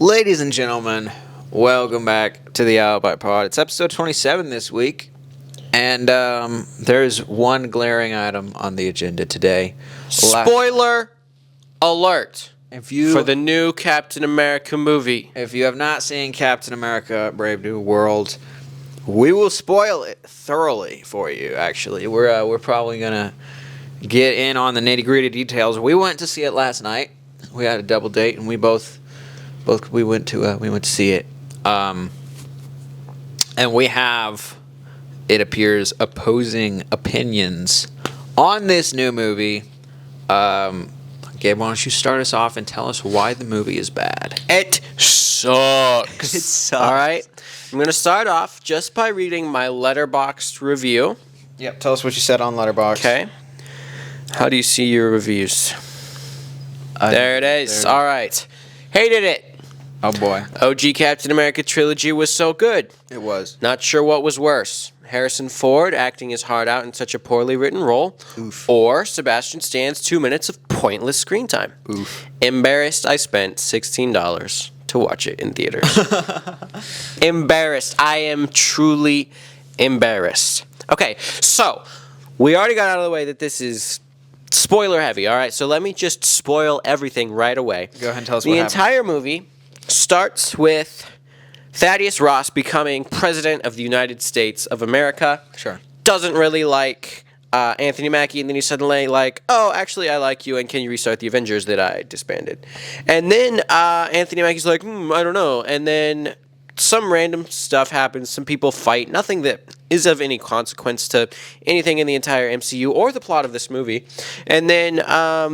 Ladies and gentlemen, welcome back to the Alibi Pod. It's episode 27 this week, and there's one glaring item on the agenda today. Spoiler alert for the new Captain America movie. If you have not seen Captain America: Brave New World, we will spoil it thoroughly for you. Actually, we're probably gonna get in on the nitty-gritty details. We went to see it last night. We had a double date, and we went to see it. And we have, it appears, opposing opinions on this new movie. Gabe, why don't you start us off and tell us why the movie is bad? It sucks. It sucks. All right. I'm going to start off just by reading my Letterboxd review. Yep, tell us what you said on Letterboxd. Okay. How do you see your reviews? There it is. All right. Hated it. Oh, boy. OG Captain America trilogy was so good. It was. Not sure what was worse. Harrison Ford acting his heart out in such a poorly written role. Oof. Or Sebastian Stan's 2 minutes of pointless screen time. Oof. Embarrassed I spent $16 to watch it in theaters. Embarrassed. I am truly embarrassed. Okay, so we already got out of the way that this is spoiler heavy, all right? So let me just spoil everything right away. Go ahead and tell us what happened. The entire movie starts with Thaddeus Ross becoming president of the United States of America. Sure. Doesn't really like Anthony Mackie, and then he's suddenly like, oh, actually, I like you, and can you restart the Avengers that I disbanded? And then Anthony Mackie's like, I don't know. And then some random stuff happens. Some people fight. Nothing that is of any consequence to anything in the entire MCU or the plot of this movie. And then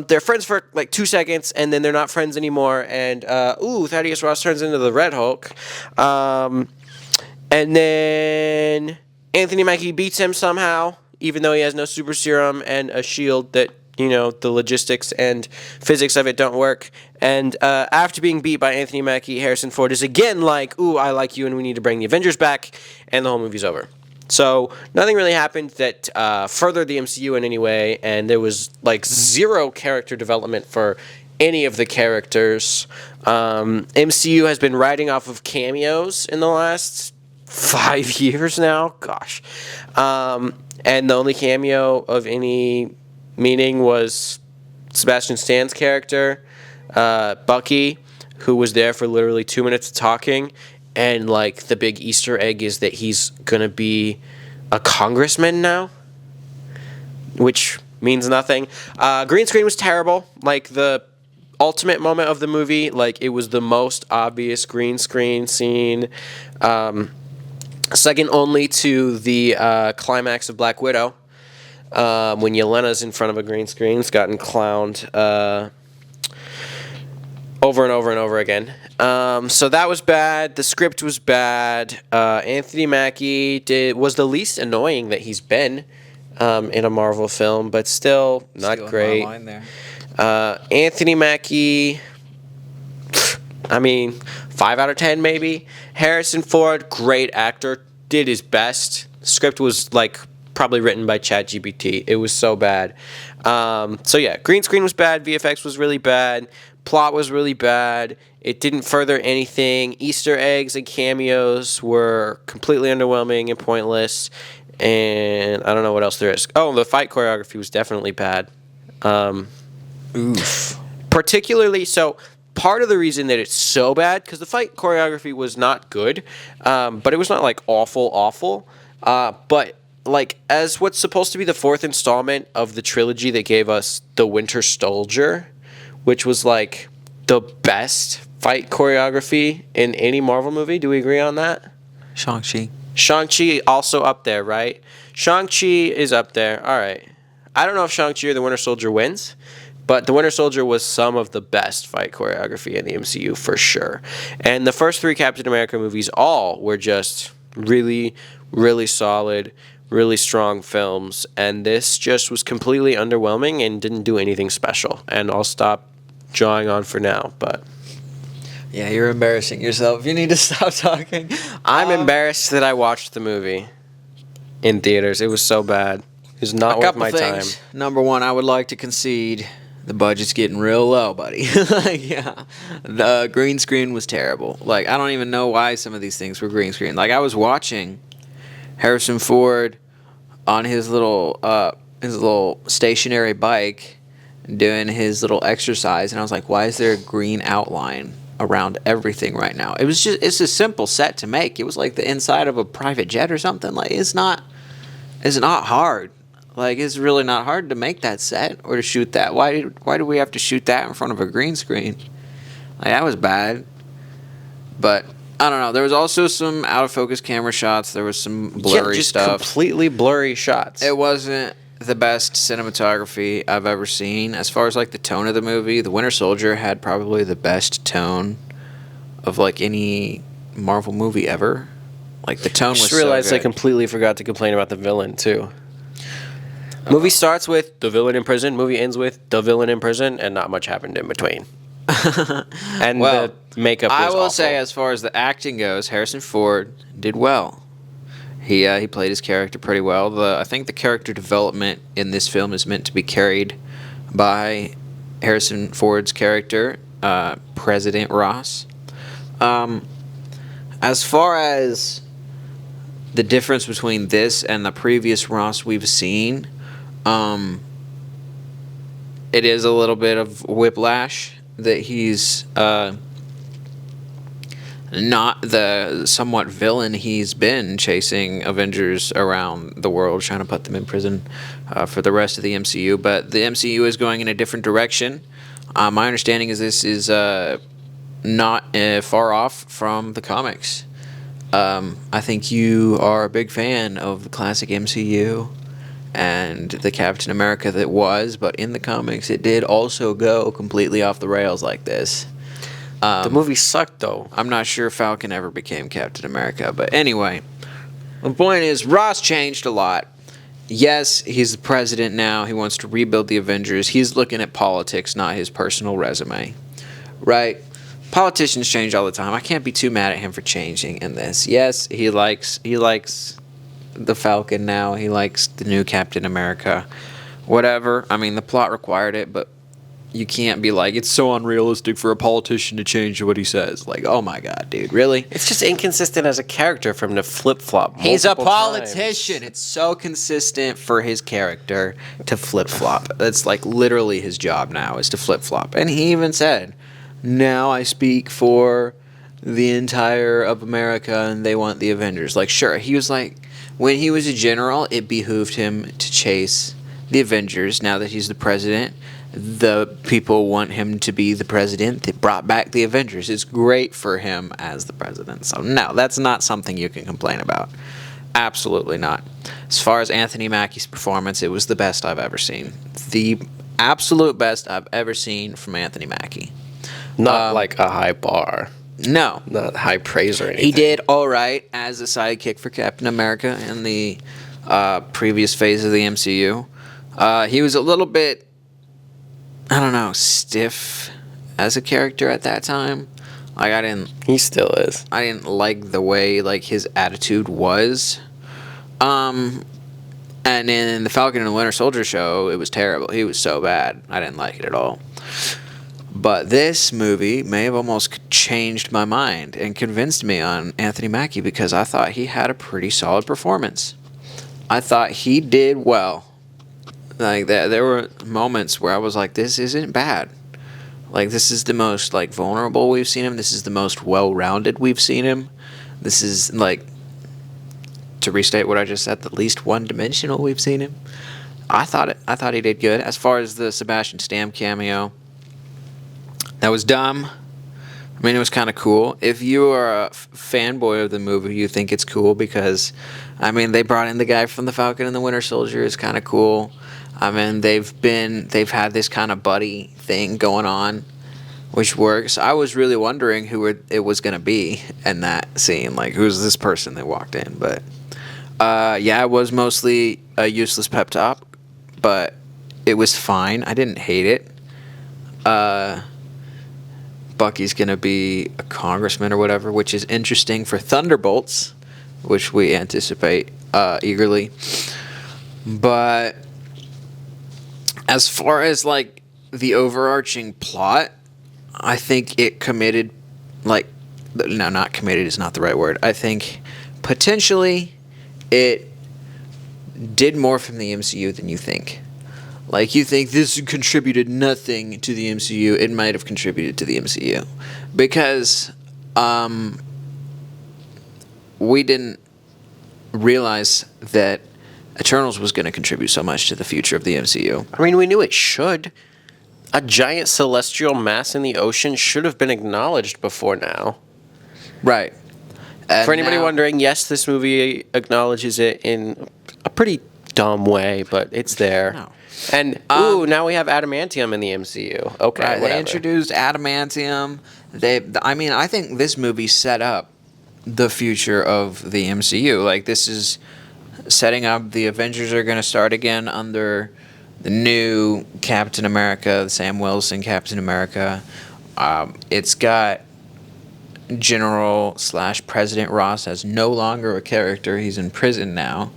they're friends for like 2 seconds, and then they're not friends anymore. And Thaddeus Ross turns into the Red Hulk. And then Anthony Mackie beats him somehow, even though he has no super serum and a shield that, the logistics and physics of it don't work. And after being beat by Anthony Mackie, Harrison Ford is again like, I like you and we need to bring the Avengers back, and the whole movie's over. So nothing really happened that furthered the MCU in any way, and there was like zero character development for any of the characters. MCU has been riding off of cameos in the last 5 years now. Gosh. And the only cameo of any meaning was Sebastian Stan's character, Bucky, who was there for literally 2 minutes of talking. And, like, the big Easter egg is that he's going to be a congressman now, which means nothing. Green screen was terrible. Like, the ultimate moment of the movie, like, it was the most obvious green screen scene. Second only to the climax of Black Widow, when Yelena's in front of a green screen. It's gotten clowned over and over and over again. So that was bad. The script was bad. Anthony Mackie was the least annoying that he's been in a Marvel film, but still not great. Anthony Mackie, 5 out of 10 maybe. Harrison Ford, great actor, did his best. The script was like probably written by ChatGPT. It was so bad. Green screen was bad. VFX was really bad. Plot was really bad. It didn't further anything. Easter eggs and cameos were completely underwhelming and pointless. And I don't know what else there is. Oh, the fight choreography was definitely bad. Oof. Particularly so. Part of the reason that it's so bad, because the fight choreography was not good, but it was not like awful. But like as what's supposed to be the fourth installment of the trilogy that gave us the Winter Soldier, which was like the best fight choreography in any Marvel movie. Do we agree on that? Shang-Chi also up there, right? Shang-Chi is up there. All right. I don't know if Shang-Chi or the Winter Soldier wins, but the Winter Soldier was some of the best fight choreography in the MCU for sure. And the first 3 Captain America movies all were just really, really solid, really strong films. And this just was completely underwhelming and didn't do anything special. And I'll stop jawing on for now, but... Yeah, you're embarrassing yourself. You need to stop talking. I'm embarrassed that I watched the movie in theaters. It was so bad. It was not worth my time. Number one, I would like to concede the budget's getting real low, buddy. Like, yeah, the green screen was terrible. Like, I don't even know why some of these things were green screen. Like, I was watching Harrison Ford on his little stationary bike doing his little exercise, and I was like, why is there a green outline around everything right now? It's a simple set to make. It was like the inside of a private jet or something. Like, it's not hard. Like, it's really not hard to make that set or to shoot that. Why do we have to shoot that in front of a green screen? Like, that was bad. But I don't know. There was also some out of focus camera shots. There was some blurry stuff. Completely blurry shots. It wasn't the best cinematography I've ever seen. As far as like the tone of the movie, The Winter Soldier had probably the best tone of like any Marvel movie ever. Like, the tone was so good. I just realized I completely forgot to complain about the villain too. Movie starts with the villain in prison. Movie ends with the villain in prison, and not much happened in between. And the makeup was awful. I will say, as far as the acting goes, Harrison Ford did well. He played his character pretty well. I think the character development in this film is meant to be carried by Harrison Ford's character, President Ross. As far as the difference between this and the previous Ross we've seen, it is a little bit of whiplash that he's not the somewhat villain he's been, chasing Avengers around the world, trying to put them in prison for the rest of the MCU. But the MCU is going in a different direction. My understanding is this is not far off from the comics. I think you are a big fan of the classic MCU and the Captain America that was, but in the comics it did also go completely off the rails like this. The movie sucked, though. I'm not sure Falcon ever became Captain America, but anyway, the point is Ross changed a lot. Yes, he's the president now. He wants to rebuild the Avengers. He's looking at politics, not his personal resume, right? Politicians change all the time. I can't be too mad at him for changing in this. Yes, he likes the Falcon now. He likes the new Captain America. Whatever. I mean, the plot required it, but you can't be like, it's so unrealistic for a politician to change what he says. Like, oh my God, dude, really? It's just inconsistent as a character for him to flip-flop. He's a politician. It's so consistent for his character to flip-flop. That's like literally his job now, is to flip-flop. And he even said, now I speak for the entire of America and they want the Avengers. Like, sure, he was like, when he was a general, it behooved him to chase the Avengers. Now that he's the president, the people want him to be the president that brought back the Avengers. It's great for him as the president. So no, that's not something you can complain about. Absolutely not. As far as Anthony Mackie's performance, it was the best I've ever seen. The absolute best I've ever seen from Anthony Mackie. Not like a high bar. No. Not high praise or anything. He did all right as a sidekick for Captain America in the previous phase of the MCU. He was a little bit, I don't know, stiff as a character at that time. Like, He still is. I didn't like the way, like, his attitude was. And in the Falcon and the Winter Soldier show, it was terrible. He was so bad. I didn't like it at all. But this movie may have almost changed my mind and convinced me on Anthony Mackie, because I thought he had a pretty solid performance. I thought he did well. Like, there were moments where I was like, this isn't bad. Like, this is the most, like, vulnerable we've seen him. This is the most well-rounded we've seen him. This is, like, to restate what I just said, the least one-dimensional we've seen him. I thought he did good. As far as the Sebastian Stan cameo, that was dumb. I mean, it was kind of cool. If you are a fanboy of the movie, you think it's cool because, I mean, they brought in the guy from the Falcon and the Winter Soldier. It's kind of cool. I mean, they've had this kind of buddy thing going on, which works. I was really wondering who it was going to be in that scene. Like, who's this person that walked in? But, yeah, it was mostly a useless pep talk, but it was fine. I didn't hate it. Bucky's going to be a congressman or whatever, which is interesting for Thunderbolts, which we anticipate eagerly. But as far as, like, the overarching plot, I think it committed, like, no, not committed is not the right word. I think potentially it did more from the MCU than you think. Like, you think this contributed nothing to the MCU. It might have contributed to the MCU. Because we didn't realize that Eternals was going to contribute so much to the future of the MCU. I mean, we knew it should. A giant celestial mass in the ocean should have been acknowledged before now. Right. And for anybody now, wondering, yes, this movie acknowledges it in a pretty dumb way, but it's there. No. And, now we have adamantium in the MCU. Okay, right, whatever. they introduced adamantium. I think this movie set up the future of the MCU. Like, this is setting up the Avengers are going to start again under the new Captain America, Sam Wilson Captain America. It's got General/President Ross as no longer a character. He's in prison now.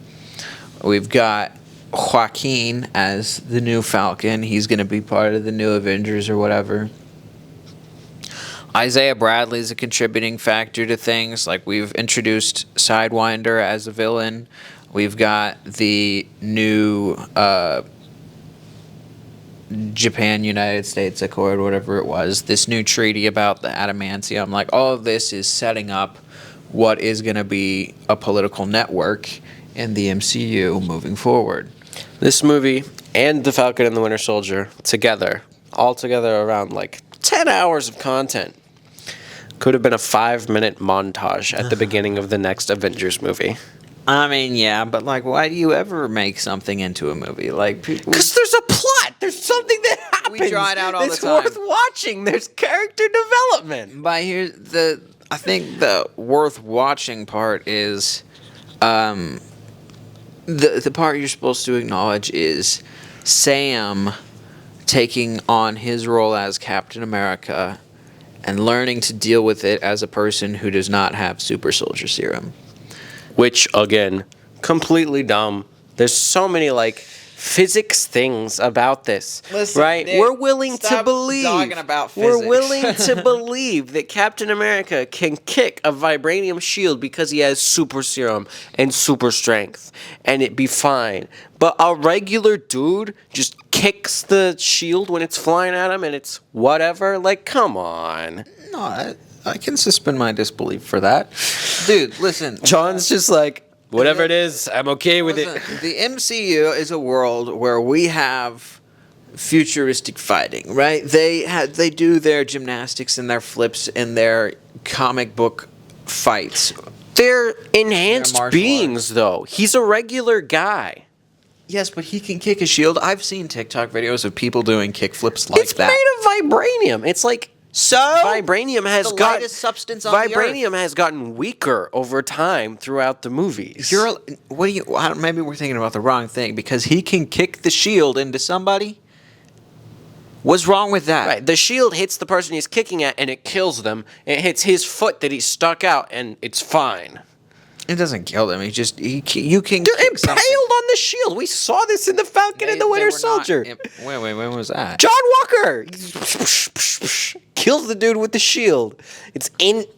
We've got Joaquin as the new Falcon. He's going to be part of the new Avengers or whatever. Isaiah Bradley's a contributing factor to things. Like, we've introduced Sidewinder as a villain. We've got the new Japan-United States Accord, whatever it was. This new treaty about the adamantium. Like, all of this is setting up what is going to be a political network in the MCU moving forward. This movie and The Falcon and the Winter Soldier all together around like 10 hours of content. Could have been a 5-minute montage at the beginning of the next Avengers movie. I mean, yeah, but like, why do you ever make something into a movie? Like, because there's a plot. There's something that happens. We draw it out all the time. It's worth watching. There's character development. But I think the worth watching part is, the part you're supposed to acknowledge is Sam taking on his role as Captain America and learning to deal with it as a person who does not have super soldier serum. Which, again, completely dumb. There's so many, like, physics things about this. Listen, right? Nick, we're willing to stop believe. talking about physics. We're willing to believe that Captain America can kick a vibranium shield because he has super serum and super strength, and it'd be fine. But a regular dude just kicks the shield when it's flying at him, and it's whatever. Like, come on. No, I can suspend my disbelief for that. Dude, listen. John's just like, whatever it is, I'm okay with it. The MCU is a world where we have futuristic fighting, right? They do their gymnastics and their flips and their comic book fights. They're enhanced beings, though. He's a regular guy. Yes, but he can kick a shield. I've seen TikTok videos of people doing kick flips like that. It's made of vibranium. It's like... So vibranium has the lightest substance on the vibranium has gotten weaker over time throughout the movies. Maybe we're thinking about the wrong thing, because he can kick the shield into somebody. What's wrong with that? Right, the shield hits the person he's kicking at and it kills them. It hits his foot that he's stuck out and it's fine. It doesn't kill them. You can. They're impaled on the shield. We saw this in the Falcon and the Winter Soldier. Wait, when was that? John Walker kills the dude with the shield.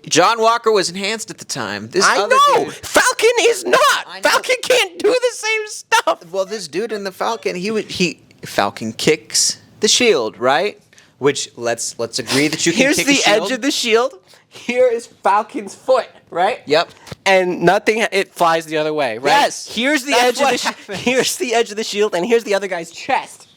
John Walker was enhanced at the time. I know. Dude, Falcon is not. Falcon can't do the same stuff. Well, this dude in the Falcon, Falcon kicks the shield, right? Which let's agree that you can kick a shield. Here's the edge of the shield. Here is Falcon's foot, right? Yep. And it flies the other way, right? Yes. Here's the edge of the shield, and here's the other guy's chest.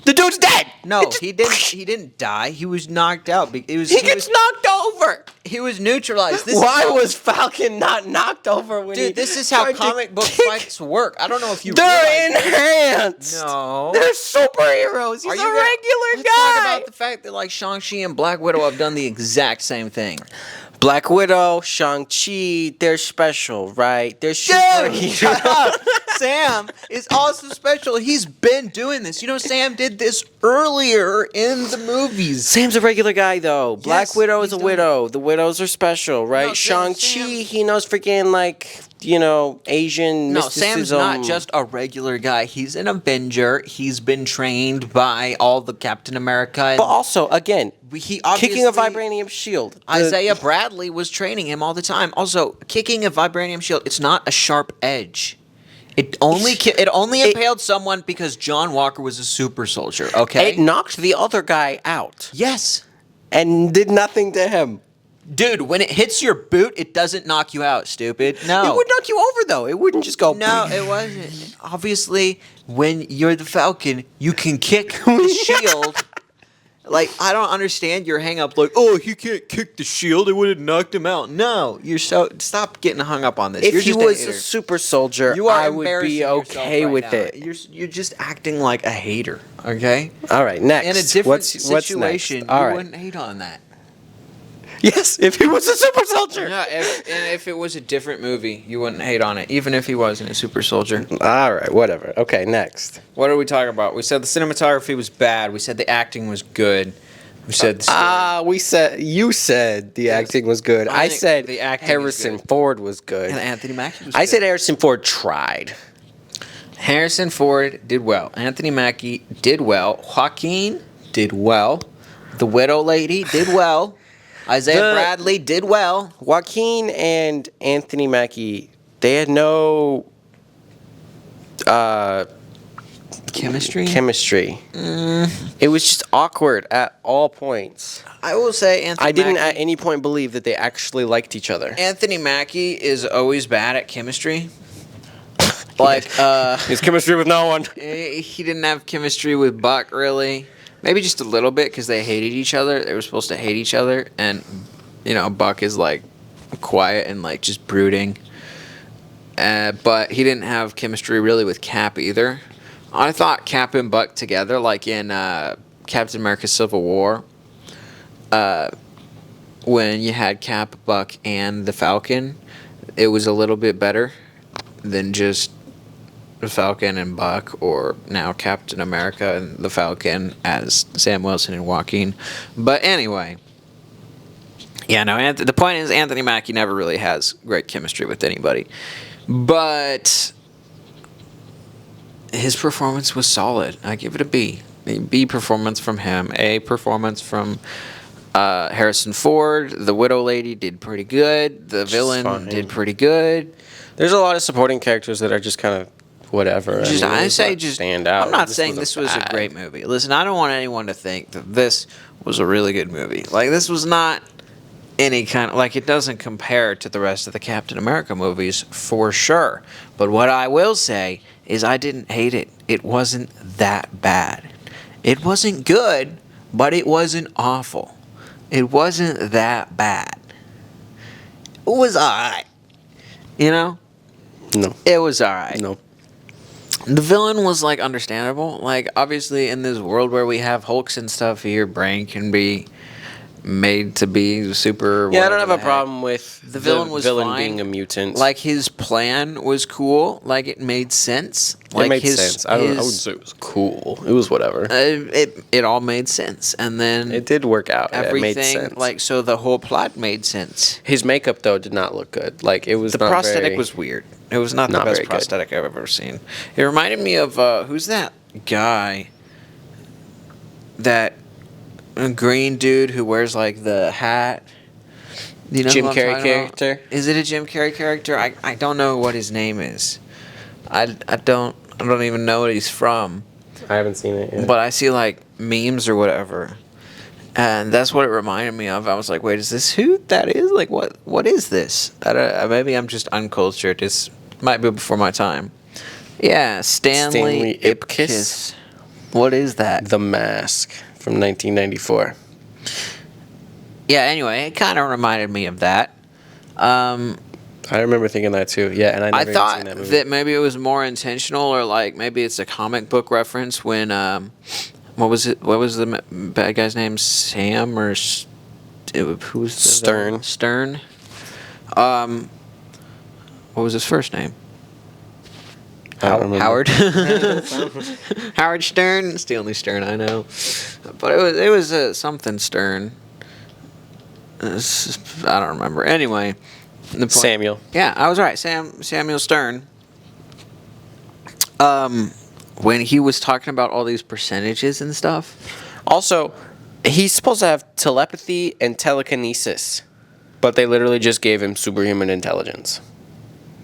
The dude's dead. No, he didn't die. He was knocked out. He gets knocked over. He was neutralized. Why was Falcon not knocked over when Dude, this is how comic book fights work. I don't know if you They're enhanced. No. They're superheroes. He's a regular guy. Let's talk about the fact that, like, Shang-Chi and Black Widow have done the exact same thing. Black Widow, Shang-Chi, they're special, right? They're superheroes. Shut up. Sam is also special. He's been doing this. You know, Sam did this earlier in the movies. Sam's a regular guy, though. Black Yes, Widow is he's a done widow. The widows are special, right? No, Shang-Chi, Sam- he knows freaking, like, Asian No, mysticism. Sam's not just a regular guy. He's an Avenger. He's been trained by all the Captain America. But also, again, He kicking a obviously- vibranium shield. Isaiah Bradley was training him all the time. Also, kicking a vibranium shield, it's not a sharp edge. It only impaled someone because John Walker was a super soldier, okay? It knocked the other guy out Yes. and did nothing to him. Dude, when it hits your boot, it doesn't knock you out, stupid. No. It would knock you over, though. It wouldn't just go... No, it wasn't. Obviously, when you're the Falcon, you can kick the shield. Like, I don't understand your hang up like, oh, he can't kick the shield. It would have knocked him out. No, stop getting hung up on this. If You're he just was hater. a super soldier, You are I would embarrassing be yourself okay right with now. it. You're just acting like a hater, okay? All right, next. In a different what's situation, next? All you right. wouldn't hate on that. Yes, if he was a super soldier. Yeah, if it was a different movie, you wouldn't hate on it, even if he wasn't a super soldier. All right, whatever. Okay, next. What are we talking about? We said the cinematography was bad. We said the acting was good. We said the story. You said the acting was good. I I think said the acting is Harrison good. Ford was good. And Anthony Mackie was I good. said Harrison Ford tried. Harrison Ford did well. Anthony Mackie did well. Joaquin did well. The widow lady did well. Isaiah Bradley did well. Joaquin and Anthony Mackie, they had no Chemistry? chemistry. It was just awkward at all points. I will say Anthony I didn't Mackie, at any point believe that they actually liked each other. Anthony Mackie is always bad at chemistry. Like, His chemistry with no one. he didn't have chemistry with Buck, really. Maybe just a little bit because they hated each other. They were supposed to hate each other. And, Buck is, like, quiet and, like, just brooding. But he didn't have chemistry really with Cap either. I thought Cap and Buck together, like in Captain America Civil War, when you had Cap, Buck, and the Falcon, it was a little bit better than just the Falcon and Buck, or now Captain America and the Falcon as Sam Wilson and Joaquin. But anyway, yeah, no, the point is Anthony Mackie never really has great chemistry with anybody. But his performance was solid. I give it a B. A B performance from him. A performance from Harrison Ford. The widow lady did pretty good. The villain fine. did pretty good. There's a lot of supporting characters that are just kind of whatever. Stand out. I'm not saying this was a great movie. Listen, I don't want anyone to think that this was a really good movie. Like, this was not any kind of, like, it doesn't compare to the rest of the Captain America movies for sure. But what I will say is I didn't hate it. It wasn't that bad. It wasn't good, but it wasn't awful. It wasn't that bad. It was alright. No. It was alright. No. The villain was, like, understandable. Like, obviously, in this world where we have Hulks and stuff, your brain can be made to be super... Yeah, I don't have whatever a the problem with The villain was fine. being a mutant. Like, his plan was cool. Like, it made sense. Like, it made sense. I wouldn't say it was cool. It was whatever. It all made sense. And then... It did work out. Everything, it made sense. like, so the whole plot made sense. His makeup, though, did not look good. Like, it was The not prosthetic very- was weird. It was not the Not best very good. prosthetic I've ever seen. It reminded me of who's that guy? That green dude who wears like the hat. You know Jim who I'm Carrey talking about? character? Is it a Jim Carrey character? I don't know what his name is. I don't even know what he's from. I haven't seen it yet. But I see like memes or whatever. And that's what it reminded me of. I was like, wait, is this who that is? Like, what is this? Maybe I'm just uncultured. This might be before my time. Yeah, Stanley Ipkiss. What is that? The Mask from 1994. Yeah, anyway, it kind of reminded me of that. I remember thinking that too. Yeah, and I I never thought even seen that movie. that maybe it was more intentional, or like maybe it's a comic book reference when what was it? What was the bad guy's name? Sam or who's the Stern. Stern. What was his first name? Howard. Howard Stern. It's the only Stern I know. But it was something Stern. I don't remember. Anyway. Samuel. Yeah, I was right. Samuel Stern. When he was talking about all these percentages and stuff. Also, he's supposed to have telepathy and telekinesis, but they literally just gave him superhuman intelligence.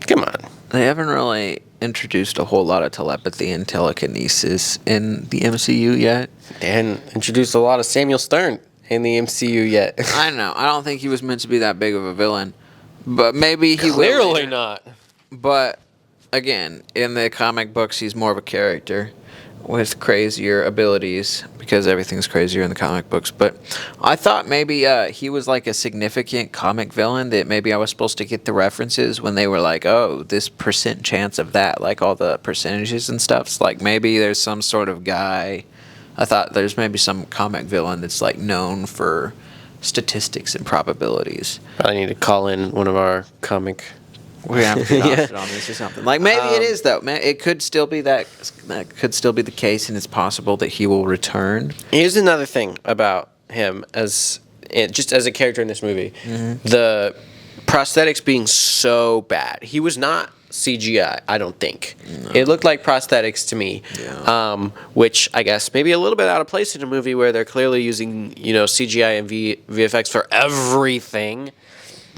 Come on. They haven't really introduced a whole lot of telepathy and telekinesis in the MCU yet. They hadn't introduced a lot of Samuel Stern in the MCU yet. I know. I don't think he was meant to be that big of a villain. But maybe he will. Clearly not. But, again, in the comic books, he's more of a character with crazier abilities because everything's crazier in the comic books. But I thought maybe he was like a significant comic villain that maybe I was supposed to get the references when they were like, oh, this % chance of that, like all the percentages and stuff. It's like maybe there's some sort of guy. I thought there's maybe some comic villain that's like known for statistics and probabilities. Probably need to call in one of our comic. We have to it on this or something. Like maybe it is though. Man, it could still be that could still be the case, and it's possible that he will return. Here's another thing about him just as a character in this movie: the prosthetics being so bad. He was not CGI. I don't think it looked like prosthetics to me. Yeah. Which I guess maybe a little bit out of place in a movie where they're clearly using CGI and VFX for everything,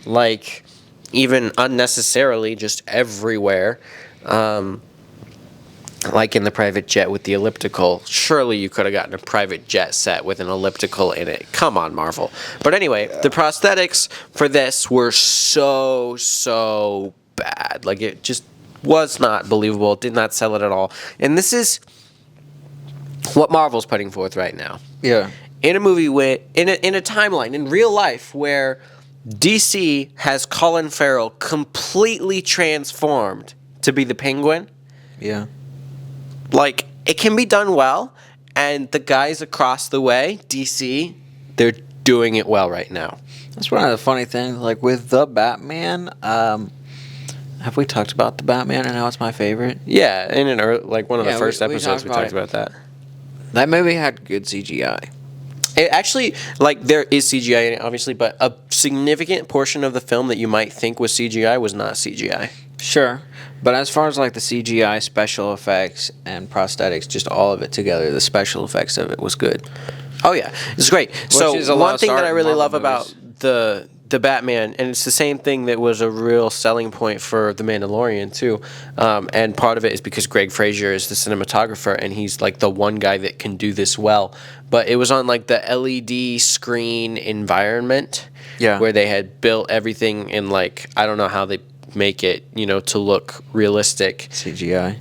like. Even unnecessarily, just everywhere. Like in the private jet with the elliptical. Surely you could have gotten a private jet set with an elliptical in it. Come on, Marvel. But anyway, the prosthetics for this were so bad. Like, it just was not believable. It did not sell it at all. And this is what Marvel's putting forth right now. Yeah. In a movie in a timeline, in real life, where DC has Colin Farrell completely transformed to be the Penguin. Yeah. Like, it can be done well, and the guys across the way, DC, they're doing it well right now. That's one of the funny things. Like, with the Batman, have we talked about the Batman and how it's my favorite? Yeah, in one of the first episodes we talked about that. That movie had good CGI. It actually, there is CGI in it, obviously, but a significant portion of the film that you might think was CGI was not CGI. Sure. But as far as, the CGI, special effects, and prosthetics, just all of it together, the special effects of it was good. Oh, yeah. It's great. So, one thing that I really love about the Batman, and it's the same thing that was a real selling point for The Mandalorian, too, and part of it is because Greg Fraser is the cinematographer, and he's, the one guy that can do this well. But it was on, the LED screen environment, where they had built everything in, I don't know how they make it, to look realistic. CGI.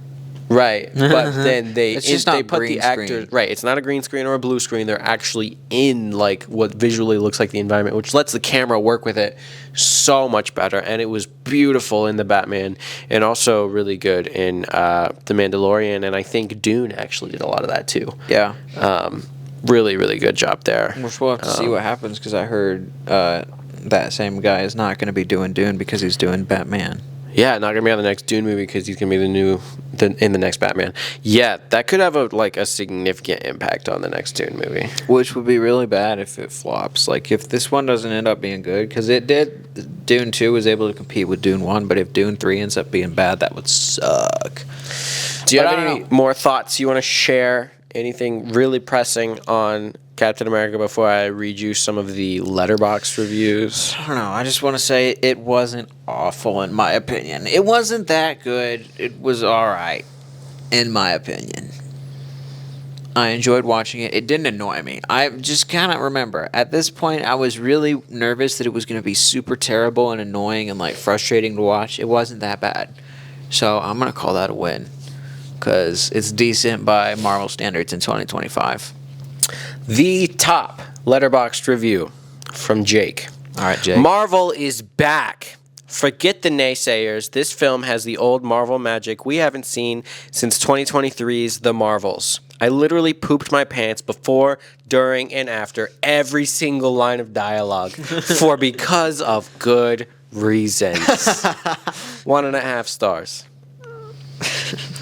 Right, but then they put the actors screen. Right. It's not a green screen or a blue screen. They're actually in what visually looks like the environment, which lets the camera work with it so much better. And it was beautiful in the Batman, and also really good in the Mandalorian. And I think Dune actually did a lot of that too. Yeah. Really, really good job there. We'll have to see what happens because I heard that same guy is not going to be doing Dune because he's doing Batman. Yeah, not gonna be on the next Dune movie because he's gonna be in the next Batman. Yeah, that could have a significant impact on the next Dune movie. Which would be really bad if it flops. If this one doesn't end up being good, because it did. Dune 2 was able to compete with Dune 1, but if Dune 3 ends up being bad, that would suck. Do you have any more thoughts you want to share? Anything really pressing on Captain America before I read you some of the Letterboxd reviews? I don't know. I just want to say it wasn't awful in my opinion. It wasn't that good. It was all right in my opinion. I enjoyed watching it. It didn't annoy me. I just kind of remember at this point I was really nervous that it was going to be super terrible and annoying and frustrating to watch. It wasn't that bad. So I'm going to call that a win because it's decent by Marvel standards in 2025. The top Letterboxd review from Jake. All right, Jake. Marvel is back. Forget the naysayers. This film has the old Marvel magic we haven't seen since 2023's The Marvels. I literally pooped my pants before, during, and after every single line of dialogue because of good reasons. 1.5 stars.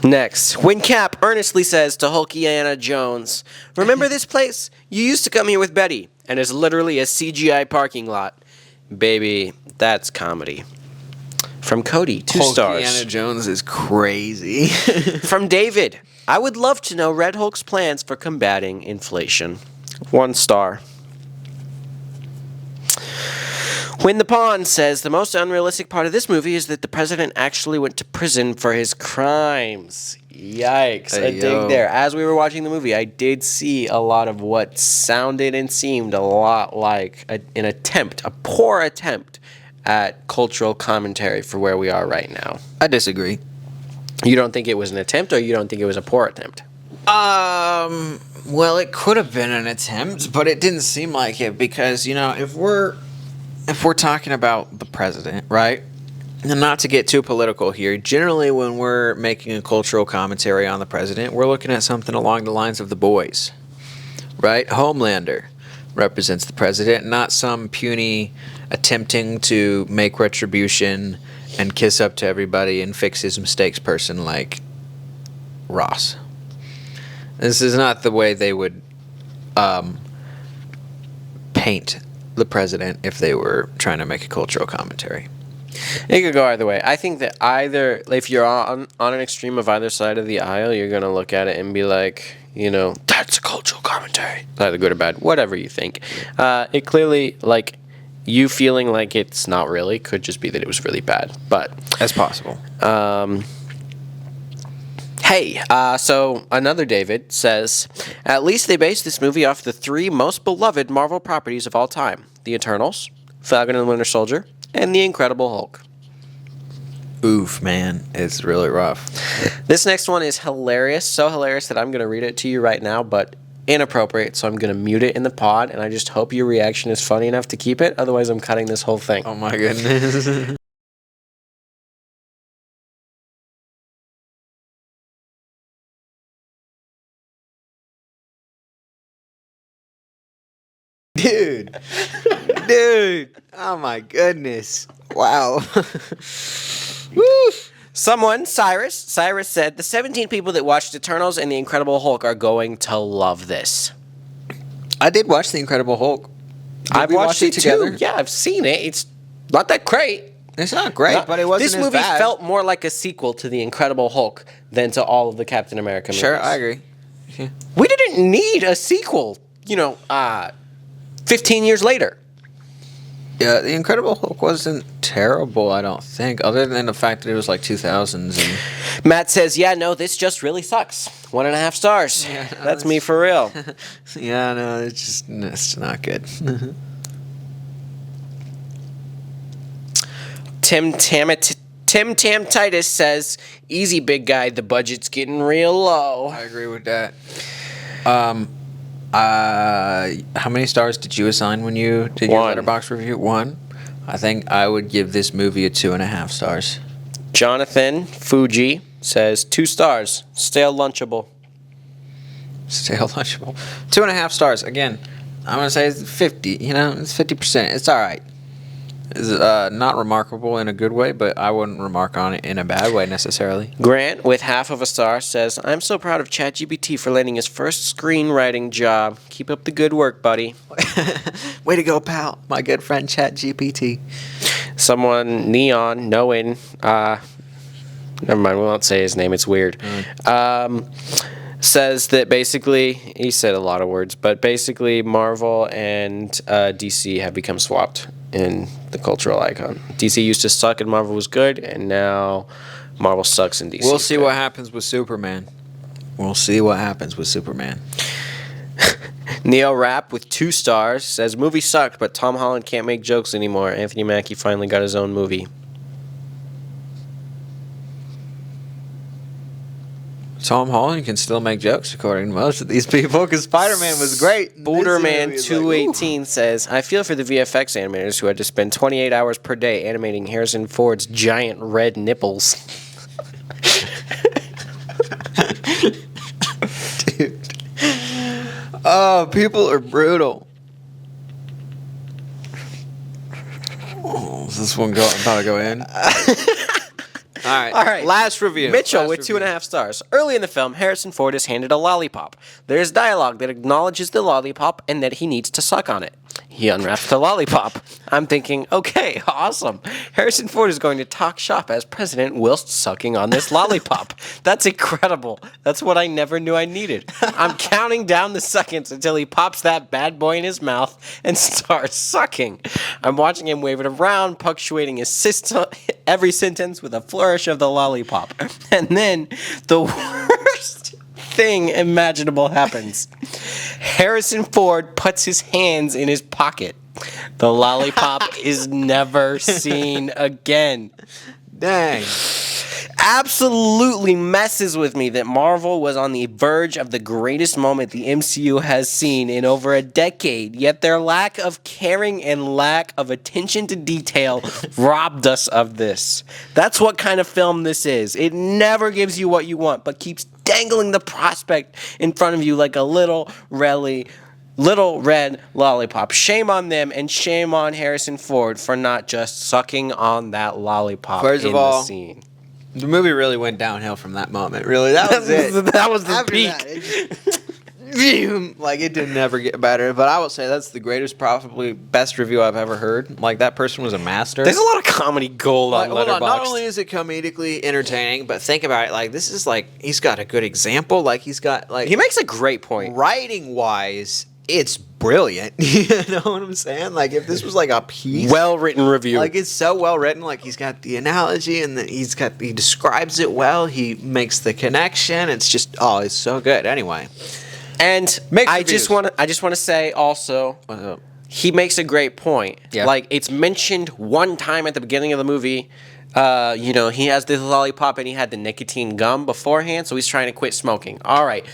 Next, when Cap earnestly says to Hulkiana Jones, "Remember this place? You used to come here with Betty, and it's literally a CGI parking lot." Baby, that's comedy. From Cody, 2 stars. Hulkiana Jones is crazy. From David, I would love to know Red Hulk's plans for combating inflation. 1 star. When the Pawn says the most unrealistic part of this movie is that the president actually went to prison for his crimes. Yikes. Hey, a dig there. As we were watching the movie, I did see a lot of what sounded and seemed a lot like a poor attempt at cultural commentary for where we are right now. I disagree. You don't think it was an attempt, or you don't think it was a poor attempt? Well, it could have been an attempt, but it didn't seem like it because, if we're talking about the president, right? And not to get too political here, generally when we're making a cultural commentary on the president, we're looking at something along the lines of The Boys, right? Homelander represents the president, not some puny attempting to make retribution and kiss up to everybody and fix his mistakes person like Ross. This is not the way they would paint the president if they were trying to make a cultural commentary. It could go either way. I think that if you're on an extreme of either side of the aisle, you're going to look at it and be like, that's a cultural commentary. Either good or bad, whatever you think. It clearly, you feeling like it's not really, could just be that it was really bad. But That's possible. Hey, so another David says, at least they based this movie off the 3 most beloved Marvel properties of all time. The Eternals, Falcon and the Winter Soldier, and The Incredible Hulk. Oof, man. It's really rough. This next one is hilarious. So hilarious that I'm going to read it to you right now, but inappropriate, so I'm going to mute it in the pod, and I just hope your reaction is funny enough to keep it. Otherwise, I'm cutting this whole thing. Oh, my goodness. Dude. Oh, my goodness. Wow. Woo! Someone, Cyrus said, the 17 people that watched Eternals and The Incredible Hulk are going to love this. I did watch The Incredible Hulk. I've watched it together. too. Yeah, I've seen it. It's not that great. It's not great, but it wasn't This as movie bad. felt more like a sequel to The Incredible Hulk than to all of the Captain America movies. Sure, I agree. Yeah. We didn't need a sequel, 15 years later. Yeah, The Incredible Hulk wasn't terrible, I don't think, other than the fact that it was like 2000s. And Matt says, yeah, no, this just really sucks. 1.5 stars. Yeah, That's me for real. yeah, no, it's not good. Tim Tam Titus says, easy, big guy, the budget's getting real low. I agree with that. How many stars did you assign when you did your 1. Letterboxd review? 1. I think I would give this movie a 2.5 stars. Jonathan Fuji says 2 stars. Stale lunchable. Stale lunchable. 2.5 stars. Again, I'm gonna say it's 50. It's 50%. It's all right. It's not remarkable in a good way, but I wouldn't remark on it in a bad way necessarily. Grant, with 1/2 a star, says, I'm so proud of ChatGPT for landing his first screenwriting job. Keep up the good work, buddy. Way to go, pal. My good friend ChatGPT. Someone, Neon, Noin, never mind, we won't say his name, it's weird. Says that basically, he said a lot of words, but basically Marvel and DC have become swapped in the cultural icon. DC used to suck and Marvel was good, and now Marvel sucks and DC. We'll see what happens with Superman. Neo Rap with 2 stars says, movie sucked, but Tom Holland can't make jokes anymore. Anthony Mackie finally got his own movie. Tom Holland can still make jokes according to most of these people because Spider-Man was great. Boulderman 218 says, I feel for the VFX animators who had to spend 28 hours per day animating Harrison Ford's giant red nipples. Dude. Oh, people are brutal. Oh, is this one about to go in? All right. Last review. Mitchell Last with review. 2.5 stars. Early in the film, Harrison Ford is handed a lollipop. There's dialogue that acknowledges the lollipop and that he needs to suck on it. He unwraps the lollipop. I'm thinking, okay, awesome. Harrison Ford is going to talk shop as president whilst sucking on this lollipop. That's incredible. That's what I never knew I needed. I'm counting down the seconds until he pops that bad boy in his mouth and starts sucking. I'm watching him wave it around, punctuating every sentence with a flourish of the lollipop. And then the worst thing imaginable happens. Harrison Ford puts his hands in his pocket. The lollipop is never seen again. Dang. Absolutely messes with me that Marvel was on the verge of the greatest moment the MCU has seen in over a decade, yet their lack of caring and lack of attention to detail robbed us of this. That's what kind of film this is. It never gives you what you want, but keeps dangling the prospect in front of you like a little red lollipop. Shame on them, and shame on Harrison Ford for not just sucking on that lollipop First in of all, the scene. The movie really went downhill from that moment. Really, that was it. That was the After peak. Like, it did never get better. But I will say that's the greatest, probably best review I've ever heard. Like, that person was a master. There's a lot of comedy gold on Hold on, Letterboxd. not only is it comedically entertaining, but think about it. Like, this is like, he's got a good example. Like, he's got, like, He makes a great point. writing wise, it's brilliant. You know what I'm saying? Like, if this was like a piece, Well-written review. like, it's so well written. Like, he's got the analogy, and then he describes it well. He makes the connection. It's just, it's so good. Anyway, and Mixed I reviews. just want to say also, what's up? he makes a great point. Yeah. Like, it's mentioned one time at the beginning of the movie. He has this lollipop and he had the nicotine gum beforehand, so he's trying to quit smoking. All right.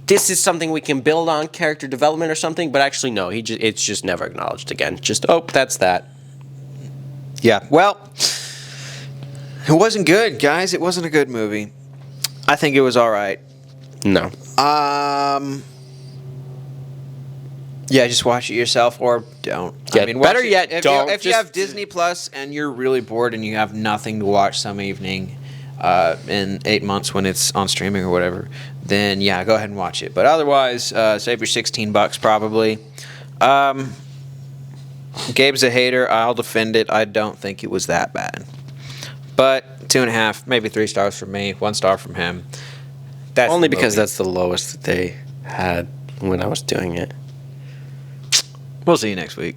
This is something we can build on character development or something, but actually no, it's just never acknowledged again. Just that's that. Yeah. Well, it wasn't good, guys. It wasn't a good movie. I think it was all right. No. Yeah, just watch it yourself or don't. Yeah, watch better it. yet, if don't. You, if you Just- have Disney Plus and you're really bored and you have nothing to watch some evening in 8 months when it's on streaming or whatever, then yeah, go ahead and watch it. But otherwise, save your $16 probably. Gabe's a hater. I'll defend it. I don't think it was that bad. But 2.5, maybe 3 stars from me, 1 star from him. That's Only the because movie. that's the lowest that they had when I was doing it. We'll see you next week.